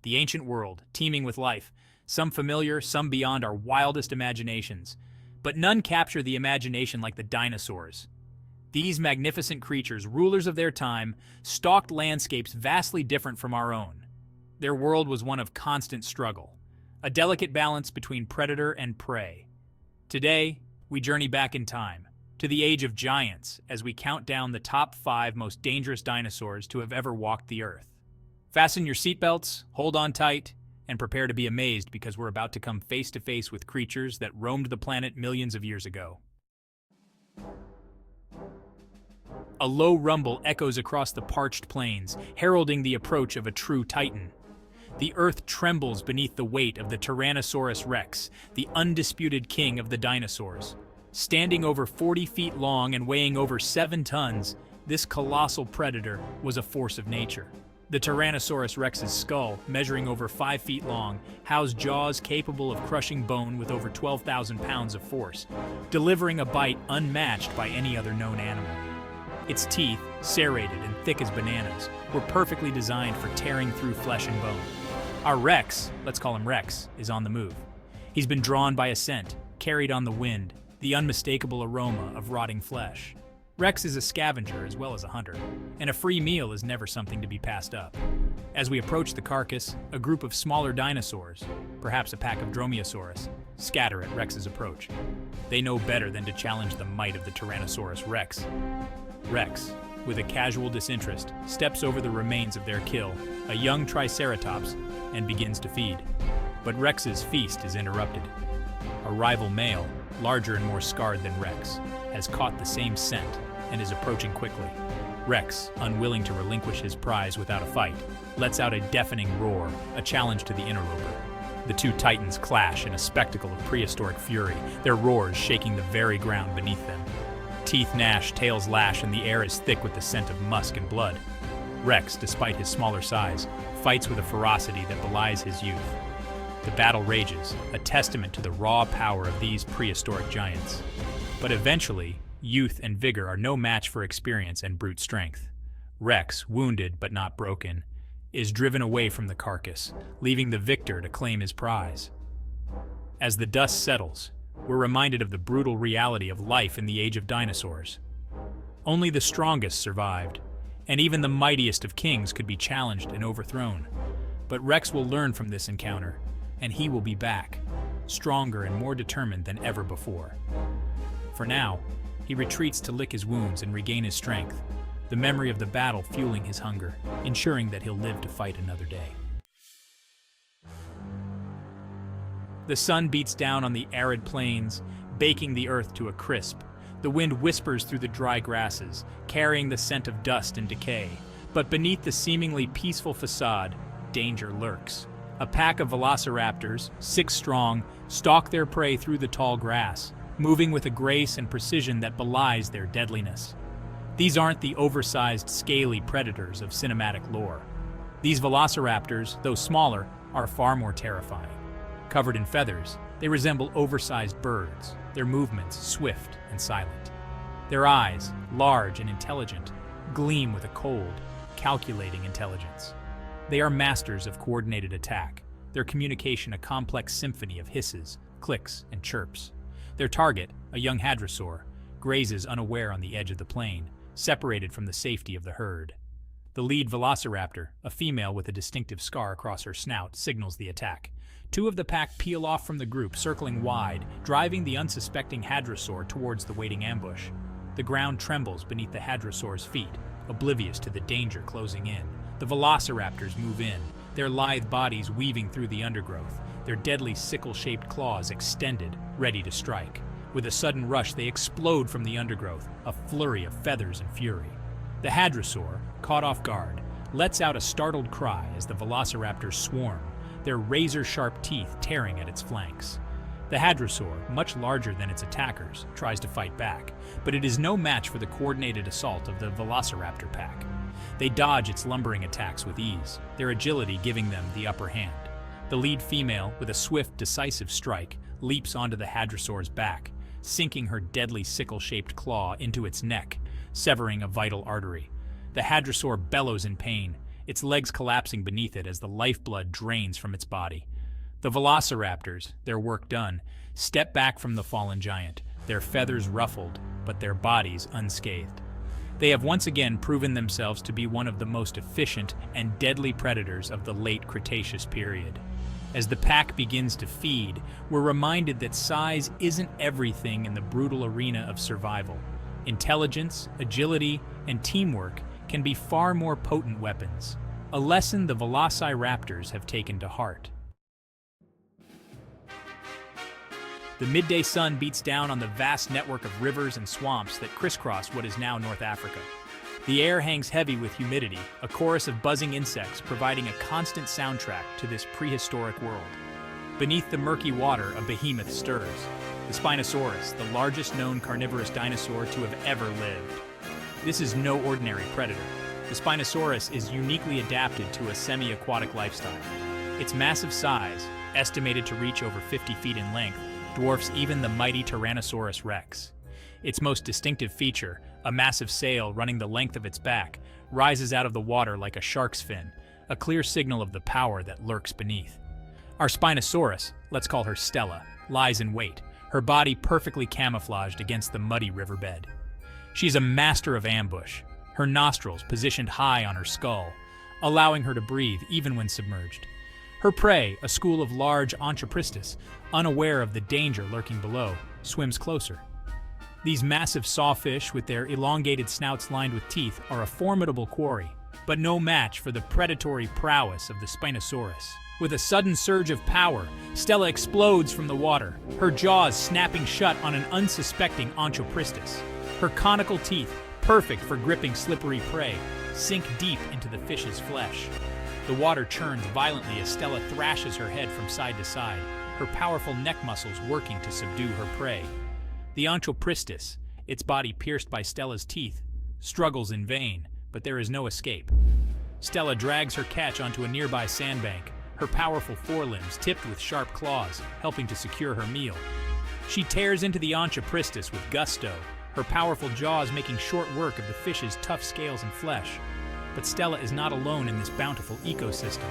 the ancient world, teeming with life, some familiar, some beyond our wildest imaginations. But none capture the imagination like the dinosaurs. These magnificent creatures, rulers of their time, stalked landscapes vastly different from our own. Their world was one of constant struggle, a delicate balance between predator and prey. Today, we journey back in time, to the age of giants, as we count down the top 5 most dangerous dinosaurs to have ever walked the earth. Fasten your seatbelts, hold on tight, and prepare to be amazed because we're about to come face to face with creatures that roamed the planet millions of years ago. A low rumble echoes across the parched plains, heralding the approach of a true titan. The earth trembles beneath the weight of the Tyrannosaurus rex, the undisputed king of the dinosaurs. Standing over 40 feet long and weighing over 7 tons, this colossal predator was a force of nature. The Tyrannosaurus rex's skull, measuring over 5 feet long, housed jaws capable of crushing bone with over 12,000 pounds of force, delivering a bite unmatched by any other known animal. Its teeth, serrated and thick as bananas, were perfectly designed for tearing through flesh and bone. Our Rex, let's call him Rex, is on the move. He's been drawn by a scent, carried on the wind, the unmistakable aroma of rotting flesh. Rex is a scavenger as well as a hunter, and a free meal is never something to be passed up. As we approach the carcass, a group of smaller dinosaurs, perhaps a pack of Dromaeosaurus, scatter at Rex's approach. They know better than to challenge the might of the Tyrannosaurus Rex. Rex, with a casual disinterest, steps over the remains of their kill, a young Triceratops, and begins to feed. But Rex's feast is interrupted. A rival male, larger and more scarred than Rex, has caught the same scent and is approaching quickly. Rex, unwilling to relinquish his prize without a fight, lets out a deafening roar, a challenge to the interloper. The two titans clash in a spectacle of prehistoric fury, their roars shaking the very ground beneath them. Teeth gnash, tails lash, and the air is thick with the scent of musk and blood. Rex, despite his smaller size, fights with a ferocity that belies his youth. The battle rages, a testament to the raw power of these prehistoric giants. But eventually, youth and vigor are no match for experience and brute strength. Rex, wounded but not broken, is driven away from the carcass, leaving the victor to claim his prize. As the dust settles, we're reminded of the brutal reality of life in the age of dinosaurs. Only the strongest survived, and even the mightiest of kings could be challenged and overthrown. But Rex will learn from this encounter, and he will be back, stronger and more determined than ever before. For now, he retreats to lick his wounds and regain his strength, the memory of the battle fueling his hunger, ensuring that he'll live to fight another day. The sun beats down on the arid plains, baking the earth to a crisp. The wind whispers through the dry grasses, carrying the scent of dust and decay. But beneath the seemingly peaceful facade, danger lurks. A pack of Velociraptors, 6 strong, stalk their prey through the tall grass, moving with a grace and precision that belies their deadliness. These aren't the oversized, scaly predators of cinematic lore. These Velociraptors, though smaller, are far more terrifying. Covered in feathers, they resemble oversized birds, their movements swift and silent. Their eyes, large and intelligent, gleam with a cold, calculating intelligence. They are masters of coordinated attack, their communication a complex symphony of hisses, clicks, and chirps. Their target, a young hadrosaur, grazes unaware on the edge of the plain, separated from the safety of the herd. The lead Velociraptor, a female with a distinctive scar across her snout, signals the attack. 2 of the pack peel off from the group, circling wide, driving the unsuspecting hadrosaur towards the waiting ambush. The ground trembles beneath the hadrosaur's feet, oblivious to the danger closing in. The Velociraptors move in, their lithe bodies weaving through the undergrowth, their deadly sickle-shaped claws extended, ready to strike. With a sudden rush, they explode from the undergrowth, a flurry of feathers and fury. The hadrosaur, caught off guard, lets out a startled cry as the Velociraptors swarm, their razor-sharp teeth tearing at its flanks. The hadrosaur, much larger than its attackers, tries to fight back, but it is no match for the coordinated assault of the Velociraptor pack. They dodge its lumbering attacks with ease, their agility giving them the upper hand. The lead female, with a swift, decisive strike, leaps onto the hadrosaur's back, sinking her deadly sickle-shaped claw into its neck, severing a vital artery. The hadrosaur bellows in pain, its legs collapsing beneath it as the lifeblood drains from its body. The Velociraptors, their work done, step back from the fallen giant, their feathers ruffled, but their bodies unscathed. They have once again proven themselves to be one of the most efficient and deadly predators of the late Cretaceous period. As the pack begins to feed, we're reminded that size isn't everything in the brutal arena of survival. Intelligence, agility, and teamwork can be far more potent weapons, a lesson the Velociraptors have taken to heart. The midday sun beats down on the vast network of rivers and swamps that crisscross what is now North Africa. The air hangs heavy with humidity, a chorus of buzzing insects providing a constant soundtrack to this prehistoric world. Beneath the murky water, a behemoth stirs. The Spinosaurus, the largest known carnivorous dinosaur to have ever lived. This is no ordinary predator. The Spinosaurus is uniquely adapted to a semi-aquatic lifestyle. Its massive size, estimated to reach over 50 feet in length, dwarfs even the mighty Tyrannosaurus rex. Its most distinctive feature, a massive sail running the length of its back, rises out of the water like a shark's fin, a clear signal of the power that lurks beneath. Our Spinosaurus, let's call her Stella, lies in wait, her body perfectly camouflaged against the muddy riverbed. She's a master of ambush, her nostrils positioned high on her skull, allowing her to breathe even when submerged. Her prey, a school of large Onchopristis, unaware of the danger lurking below, swims closer. These massive sawfish with their elongated snouts lined with teeth are a formidable quarry, but no match for the predatory prowess of the Spinosaurus. With a sudden surge of power, Stella explodes from the water, her jaws snapping shut on an unsuspecting Onchopristis. Her conical teeth, perfect for gripping slippery prey, sink deep into the fish's flesh. The water churns violently as Stella thrashes her head from side to side, her powerful neck muscles working to subdue her prey. The Onchopristis, its body pierced by Stella's teeth, struggles in vain, but there is no escape. Stella drags her catch onto a nearby sandbank, her powerful forelimbs tipped with sharp claws, helping to secure her meal. She tears into the Onchopristis with gusto, her powerful jaws making short work of the fish's tough scales and flesh. But Stella is not alone in this bountiful ecosystem.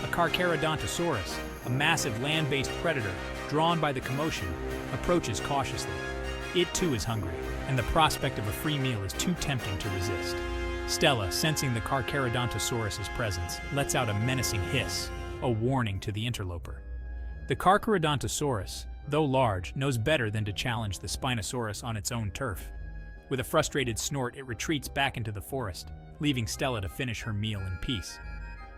A Carcharodontosaurus, a massive land-based predator, drawn by the commotion, approaches cautiously. It too is hungry, and the prospect of a free meal is too tempting to resist. Stella, sensing the Carcharodontosaurus's presence, lets out a menacing hiss, a warning to the interloper. The Carcharodontosaurus, though large, knows better than to challenge the Spinosaurus on its own turf. With a frustrated snort, it retreats back into the forest, leaving Stella to finish her meal in peace.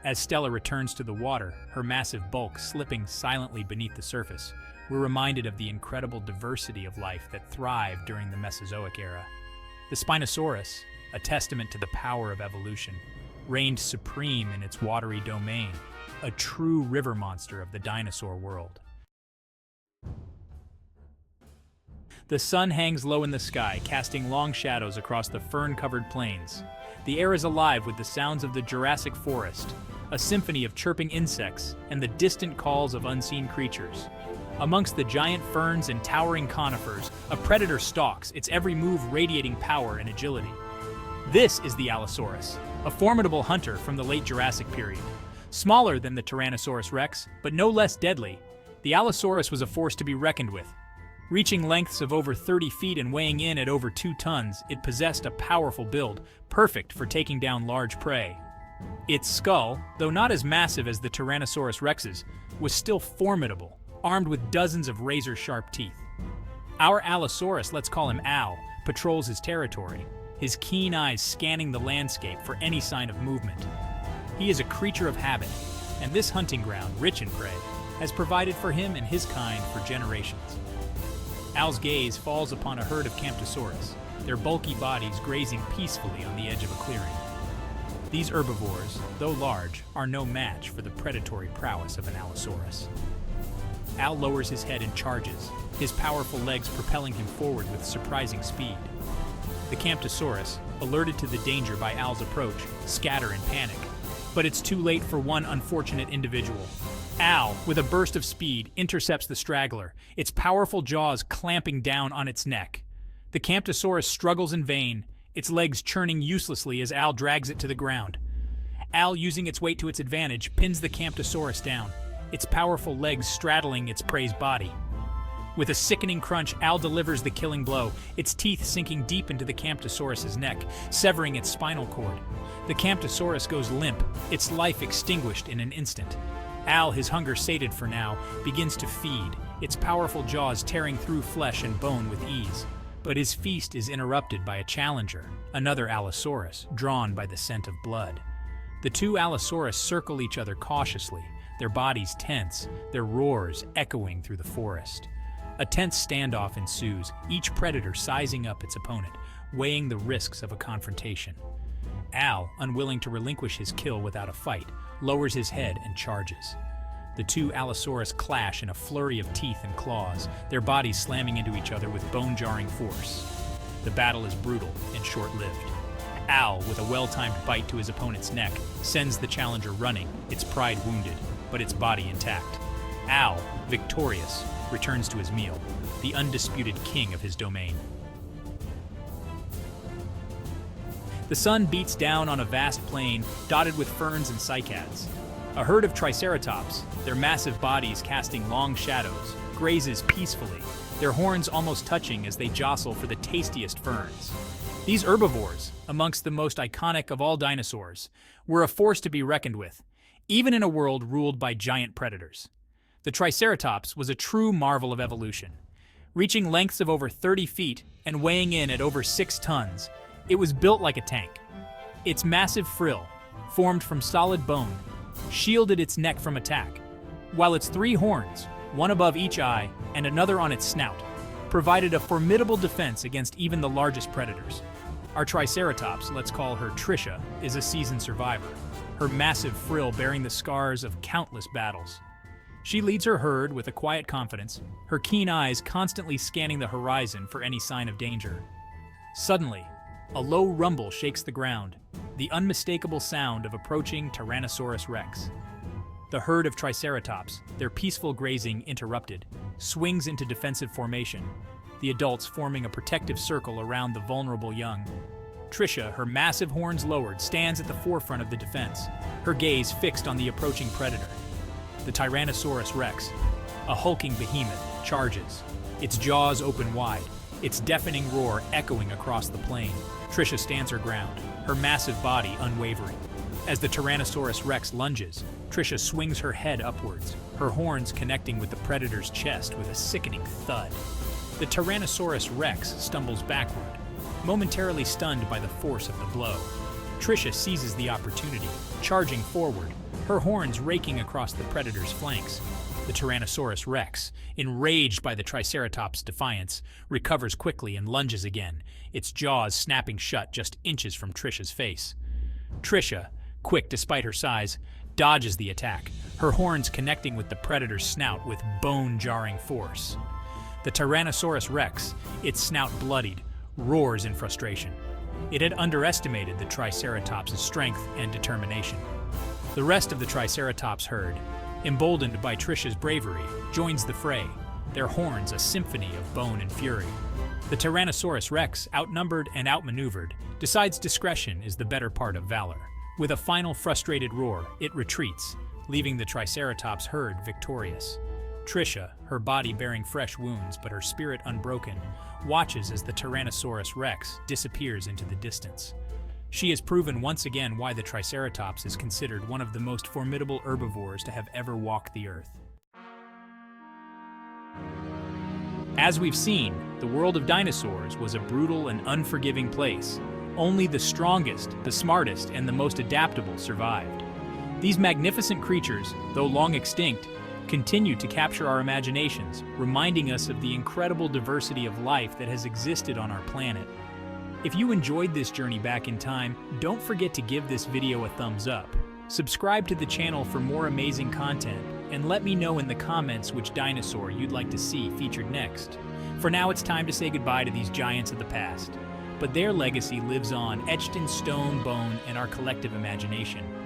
As Stella returns to the water, her massive bulk slipping silently beneath the surface, we're reminded of the incredible diversity of life that thrived during the Mesozoic era. The Spinosaurus, a testament to the power of evolution, reigned supreme in its watery domain, a true river monster of the dinosaur world. The sun hangs low in the sky, casting long shadows across the fern-covered plains. The air is alive with the sounds of the Jurassic forest, a symphony of chirping insects and the distant calls of unseen creatures. Amongst the giant ferns and towering conifers, a predator stalks, its every move radiating power and agility. This is the Allosaurus, a formidable hunter from the late Jurassic period. Smaller than the Tyrannosaurus rex, but no less deadly, the Allosaurus was a force to be reckoned with. Reaching lengths of over 30 feet and weighing in at over 2 tons, it possessed a powerful build, perfect for taking down large prey. Its skull, though not as massive as the Tyrannosaurus rex's, was still formidable, armed with dozens of razor-sharp teeth. Our Allosaurus, let's call him Al, patrols his territory, his keen eyes scanning the landscape for any sign of movement. He is a creature of habit, and this hunting ground, rich in prey, has provided for him and his kind for generations. Al's gaze falls upon a herd of Camptosaurus, their bulky bodies grazing peacefully on the edge of a clearing. These herbivores, though large, are no match for the predatory prowess of an Allosaurus. Al lowers his head and charges, his powerful legs propelling him forward with surprising speed. The Camptosaurus, alerted to the danger by Al's approach, scatter in panic. But it's too late for one unfortunate individual. Al, with a burst of speed, intercepts the straggler, its powerful jaws clamping down on its neck. The Camptosaurus struggles in vain, its legs churning uselessly as Al drags it to the ground. Al, using its weight to its advantage, pins the Camptosaurus down, its powerful legs straddling its prey's body. With a sickening crunch, Al delivers the killing blow, its teeth sinking deep into the Camptosaurus's neck, severing its spinal cord. The Camptosaurus goes limp, its life extinguished in an instant. Al, his hunger sated for now, begins to feed, its powerful jaws tearing through flesh and bone with ease. But his feast is interrupted by a challenger, another Allosaurus, drawn by the scent of blood. The two Allosaurus circle each other cautiously, their bodies tense, their roars echoing through the forest. A tense standoff ensues, each predator sizing up its opponent, weighing the risks of a confrontation. Al, unwilling to relinquish his kill without a fight, lowers his head and charges. The two Allosaurus clash in a flurry of teeth and claws, their bodies slamming into each other with bone-jarring force. The battle is brutal and short-lived. Al, with a well-timed bite to his opponent's neck, sends the challenger running, its pride wounded, but its body intact. Al, victorious, returns to his meal, the undisputed king of his domain. The sun beats down on a vast plain dotted with ferns and cycads. A herd of Triceratops, their massive bodies casting long shadows, grazes peacefully, their horns almost touching as they jostle for the tastiest ferns. These herbivores, amongst the most iconic of all dinosaurs, were a force to be reckoned with, even in a world ruled by giant predators. The Triceratops was a true marvel of evolution. Reaching lengths of over 30 feet and weighing in at over 6 tons, it was built like a tank. Its massive frill, formed from solid bone, shielded its neck from attack, while its 3 horns, one above each eye and another on its snout, provided a formidable defense against even the largest predators. Our Triceratops, let's call her Tricia, is a seasoned survivor, her massive frill bearing the scars of countless battles. She leads her herd with a quiet confidence, her keen eyes constantly scanning the horizon for any sign of danger. Suddenly, a low rumble shakes the ground, the unmistakable sound of approaching Tyrannosaurus Rex. The herd of Triceratops, their peaceful grazing interrupted, swings into defensive formation, the adults forming a protective circle around the vulnerable young. Tricia, her massive horns lowered, stands at the forefront of the defense, her gaze fixed on the approaching predator. The Tyrannosaurus Rex, a hulking behemoth, charges, its jaws open wide, its deafening roar echoing across the plain. Tricia stands her ground, her massive body unwavering. As the Tyrannosaurus Rex lunges, Tricia swings her head upwards, her horns connecting with the predator's chest with a sickening thud. The Tyrannosaurus Rex stumbles backward, momentarily stunned by the force of the blow. Tricia seizes the opportunity, charging forward, her horns raking across the predator's flanks. The Tyrannosaurus Rex, enraged by the Triceratops' defiance, recovers quickly and lunges again, its jaws snapping shut just inches from Tricia's face. Tricia, quick despite her size, dodges the attack, her horns connecting with the predator's snout with bone-jarring force. The Tyrannosaurus Rex, its snout bloodied, roars in frustration. It had underestimated the Triceratops' strength and determination. The rest of the Triceratops herd, emboldened by Tricia's bravery, joins the fray, their horns a symphony of bone and fury. The Tyrannosaurus Rex, outnumbered and outmaneuvered, decides discretion is the better part of valor. With a final frustrated roar, it retreats, leaving the Triceratops herd victorious. Tricia, her body bearing fresh wounds but her spirit unbroken, watches as the Tyrannosaurus Rex disappears into the distance. She has proven once again why the Triceratops is considered one of the most formidable herbivores to have ever walked the earth. As we've seen, the world of dinosaurs was a brutal and unforgiving place. Only the strongest, the smartest, and the most adaptable survived. These magnificent creatures, though long extinct, continue to capture our imaginations, reminding us of the incredible diversity of life that has existed on our planet. If you enjoyed this journey back in time, don't forget to give this video a thumbs up. Subscribe to the channel for more amazing content, and let me know in the comments which dinosaur you'd like to see featured next. For now, it's time to say goodbye to these giants of the past. But their legacy lives on, etched in stone, bone, and our collective imagination.